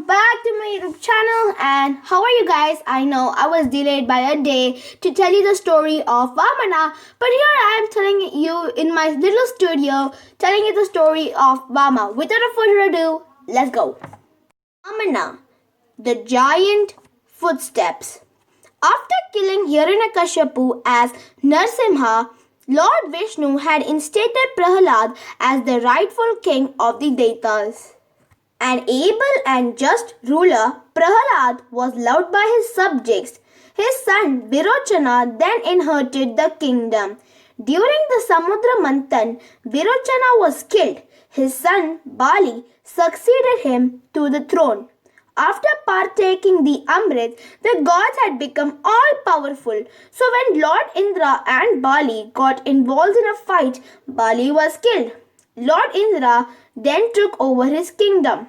back to my YouTube channel. And how are you guys? I know I was delayed by a day to tell you the story of Vamana, but here I am telling you in my little studio, telling you the story of Vama. Without further ado, let's go. Vamana, the giant footsteps. After killing Hiranyakashipu as Narsimha, Lord Vishnu had instated Prahlad as the rightful king of the Daitas. An able and just ruler, Prahlad was loved by his subjects. His son Virochana then inherited the kingdom. During the Samudra Manthan, Virochana was killed. His son Bali succeeded him to the throne. After partaking the Amrit, the gods had become all-powerful. So when Lord Indra and Bali got involved in a fight, Bali was killed. Lord Indra then took over his kingdom.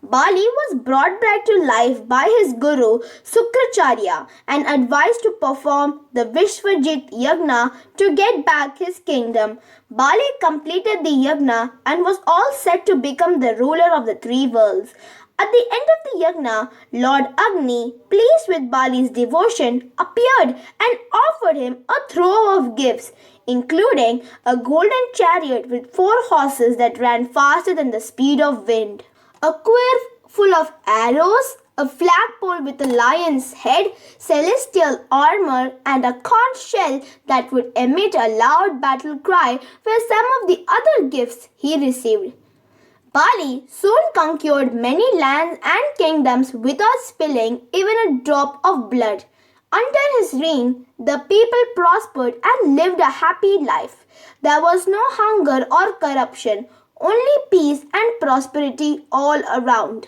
Bali was brought back to life by his guru Sukracharya and advised to perform the Vishwajit Yagna to get back his kingdom. Bali completed the Yagna and was all set to become the ruler of the three worlds. At the end of the Yagna, Lord Agni, pleased with Bali's devotion, appeared and offered him a trove of gifts, including a golden chariot with 4 horses that ran faster than the speed of wind, a quiver full of arrows, a flagpole with a lion's head, celestial armor, and a conch shell that would emit a loud battle cry were some of the other gifts he received. Bali soon conquered many lands and kingdoms without spilling even a drop of blood. Under his reign, the people prospered and lived a happy life. There was no hunger or corruption, only peace and prosperity all around.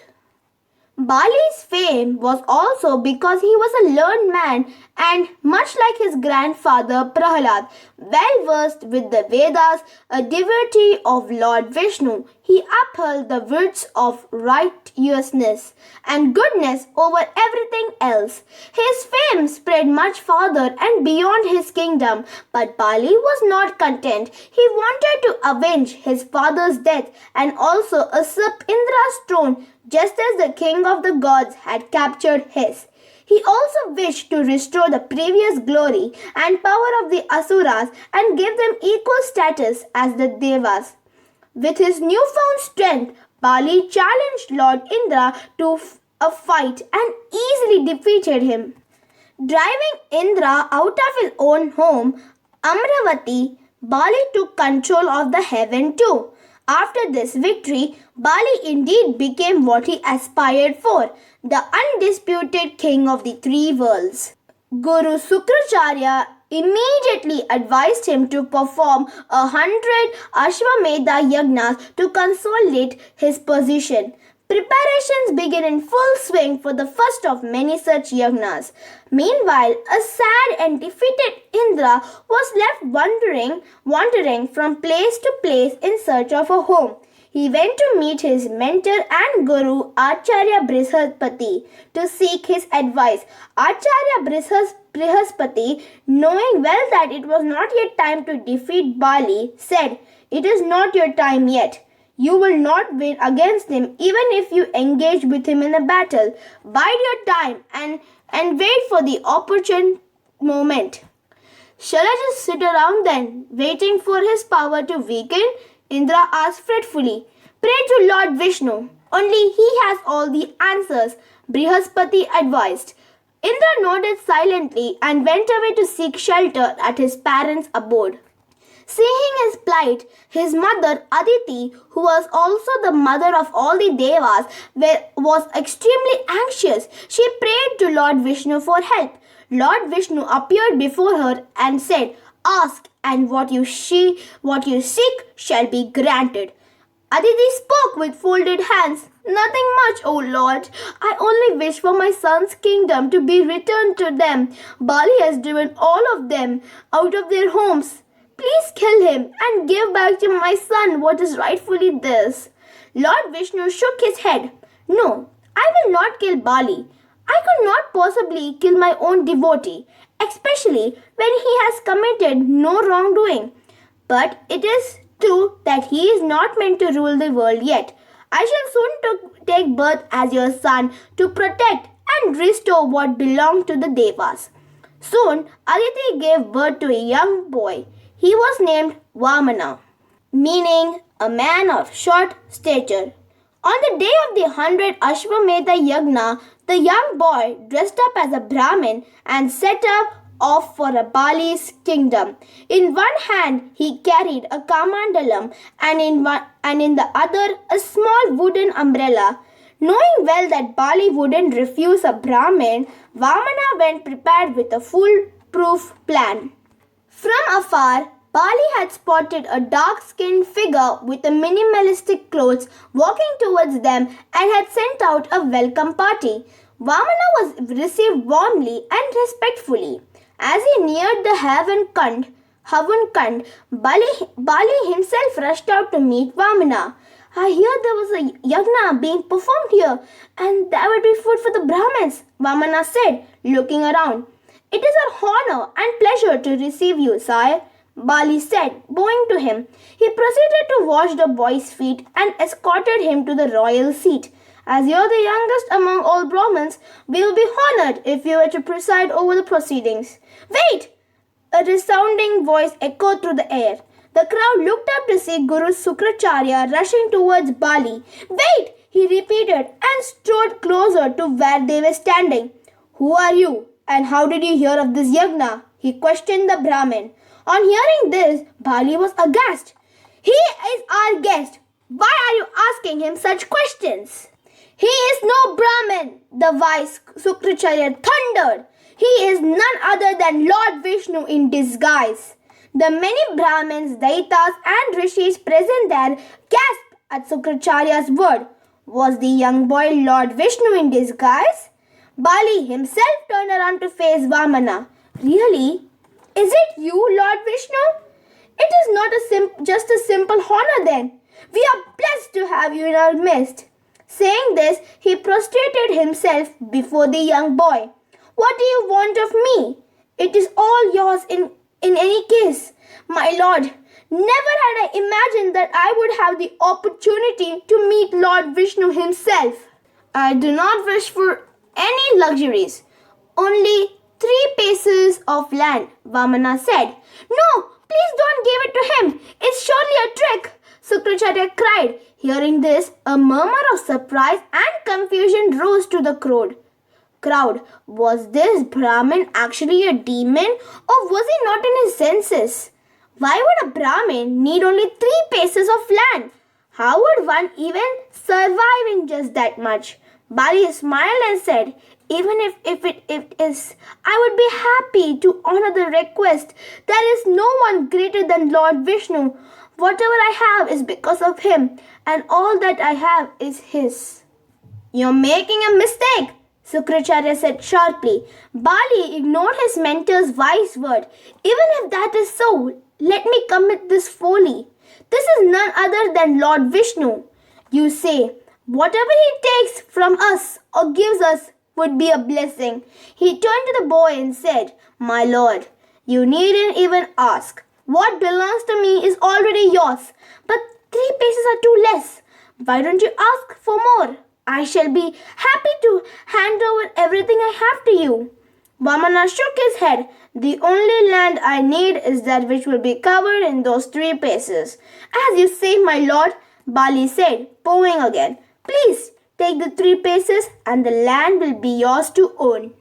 Bali's fame was also because he was a learned man and, much like his grandfather Prahlad, well versed with the Vedas, a devotee of Lord Vishnu, he upheld the virtues of righteousness and goodness over everything else. His fame spread much farther and beyond his kingdom, but Bali was not content. He wanted to avenge his father's death and also usurp Indra's throne, just as the king of the gods had captured his. He also wished to restore the previous glory and power of the Asuras and give them equal status as the Devas. With his newfound strength, Bali challenged Lord Indra to a fight and easily defeated him. Driving Indra out of his own home, Amravati, Bali took control of the heaven too. After this victory, Bali indeed became what he aspired for, the undisputed king of the three worlds. Guru Sukracharya immediately advised him to perform 100 Ashwamedha Yagnas to consolidate his position. Preparations began in full swing for the first of many such yagnas. Meanwhile, a sad and defeated Indra was left wandering from place to place in search of a home. He went to meet his mentor and guru Acharya Brihaspati to seek his advice. Acharya Brihaspati, knowing well that it was not yet time to defeat Bali, said, "It is not your time yet. You will not win against him even if you engage with him in a battle. Bide your time and wait for the opportune moment." "Shall I just sit around then, waiting for his power to weaken?" Indra asked fretfully. "Pray to Lord Vishnu. Only he has all the answers," Brihaspati advised. Indra nodded silently and went away to seek shelter at his parents' abode. Seeing his plight, his mother Aditi, who was also the mother of all the Devas, was extremely anxious. She prayed to Lord Vishnu for help. Lord Vishnu appeared before her and said, "Ask, and what you seek shall be granted." Aditi spoke with folded hands. "Nothing much, O Lord. I only wish for my son's kingdom to be returned to them. Bali has driven all of them out of their homes. Please kill him and give back to my son what is rightfully theirs." Lord Vishnu shook his head. "No, I will not kill Bali. I could not possibly kill my own devotee, especially when he has committed no wrongdoing. But it is true that he is not meant to rule the world yet. I shall soon take birth as your son to protect and restore what belonged to the Devas. Soon, Aditi gave birth to a young boy. He was named Vamana, meaning a man of short stature. On the day of the 100th Ashwamedha Yagna, the young boy dressed up as a Brahmin and set off for a Bali's kingdom. In one hand he carried a kamandalam and in the other a small wooden umbrella. Knowing well that Bali wouldn't refuse a Brahmin, Vamana went prepared with a foolproof plan. From afar, Bali had spotted a dark-skinned figure with a minimalistic clothes walking towards them and had sent out a welcome party. Vamana was received warmly and respectfully. As he neared the Havan Kund, Bali himself rushed out to meet Vamana. I hear there was a yagna being performed here and there would be food for the Brahmins, Vamana said, looking around. It is our honor and pleasure to receive you, sire, Bali said, bowing to him. He proceeded to wash the boy's feet and escorted him to the royal seat. As you are the youngest among all Brahmins, we will be honored if you were to preside over the proceedings. Wait! A resounding voice echoed through the air. The crowd looked up to see Guru Sukracharya rushing towards Bali. Wait! He repeated and strode closer to where they were standing. Who are you? And how did you hear of this yagna? He questioned the Brahmin. On hearing this, Bali was aghast. He is our guest. Why are you asking him such questions? He is no Brahmin, the wise Sukracharya thundered. He is none other than Lord Vishnu in disguise. The many Brahmins, Daitas and Rishis present there gasped at Sukracharya's word. Was the young boy Lord Vishnu in disguise? Bali himself turned around to face Vamana. Really? Is it you, Lord Vishnu? It is not just a simple honor then. We are blessed to have you in our midst. Saying this, he prostrated himself before the young boy. What do you want of me? It is all yours in any case. My lord, never had I imagined that I would have the opportunity to meet Lord Vishnu himself. I do not wish for any luxuries. Only 3 paces of land, Vamana said. No, please don't give it to him. It's surely a trick, Sukracharya cried. Hearing this, a murmur of surprise and confusion rose to the crowd. Was this Brahmin actually a demon or was he not in his senses? Why would a Brahmin need only 3 paces of land? How would one even survive in just that much? Bali smiled and said, even if it is, I would be happy to honor the request. There is no one greater than Lord Vishnu. Whatever I have is because of him, and all that I have is his. You're making a mistake, Sukracharya said sharply. Bali ignored his mentor's wise word. Even if that is so, let me commit this folly. This is none other than Lord Vishnu. You say, whatever he takes from us or gives us would be a blessing. He turned to the boy and said, My lord, you needn't even ask. What belongs to me is already yours, but 3 paces are too less. Why don't you ask for more? I shall be happy to hand over everything I have to you. Vamana shook his head. The only land I need is that which will be covered in those 3 paces. As you say, my lord, Bali said, bowing again. Please take the 3 paces and the land will be yours to own.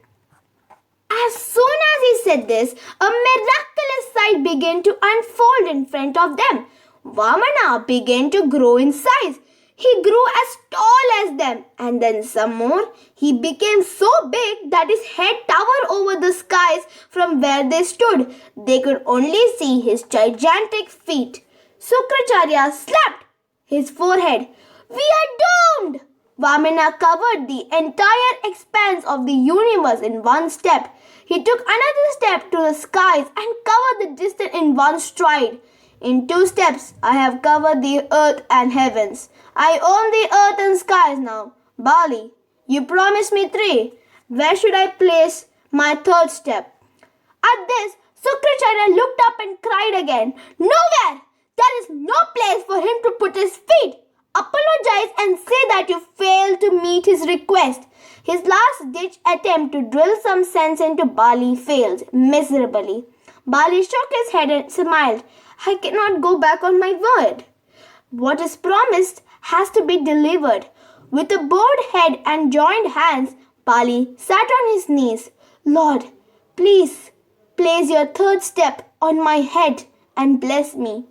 As soon as he said this, a miraculous sight began to unfold in front of them. Vamana began to grow in size. He grew as tall as them, and then some more. He became so big that his head towered over the skies from where they stood. They could only see his gigantic feet. Sukracharya slapped his forehead. We are doomed! Vamana covered the entire expanse of the universe in one step. He took another step to the skies and covered the distance in one stride. In 2 steps, I have covered the earth and heavens. I own the earth and skies now. Bali, you promised me 3. Where should I place my 3rd step? At this, Sukracharya looked up and cried again. Nowhere! There is no place for him to put his feet. apologize and say that you failed to meet his request. His last-ditch attempt to drill some sense into Bali failed miserably. Bali shook his head and smiled. I cannot go back on my word. What is promised has to be delivered. With a bowed head and joined hands, Bali sat on his knees. Lord, please place your third step on my head and bless me.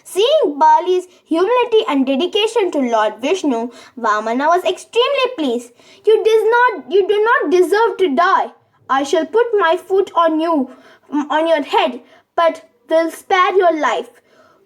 Seeing Bali's humility and dedication to Lord Vishnu, Vamana was extremely pleased. You do not deserve to die. I shall put my foot on your head, but will spare your life.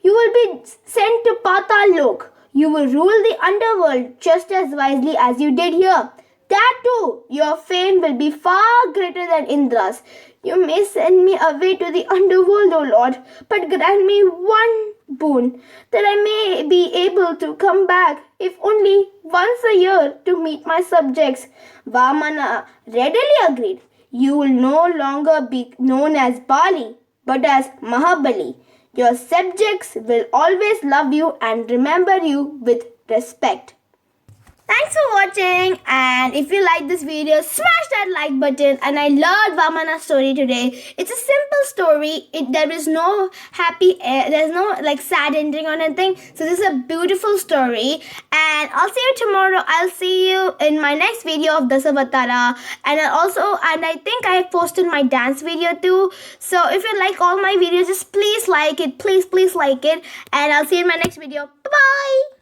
You will be sent to Patal Lok. You will rule the underworld just as wisely as you did here. That too, your fame will be far greater than Indra's. You may send me away to the underworld, O Lord, but grant me one boon, that I may be able to come back, if only once a year, to meet my subjects. Vamana readily agreed. You will no longer be known as Bali, but as Mahabali. Your subjects will always love you and remember you with respect. Thanks for watching, and if you like this video, smash that like button. And I loved Vamana's story today. It's a simple story. There is no there's no sad ending or anything. So this is a beautiful story, and I'll see you tomorrow. I'll see you in my next video of Dasavatara, and I think I posted my dance video too. So if you like all my videos, just please like it, please like it, and I'll see you in my next video. Bye bye.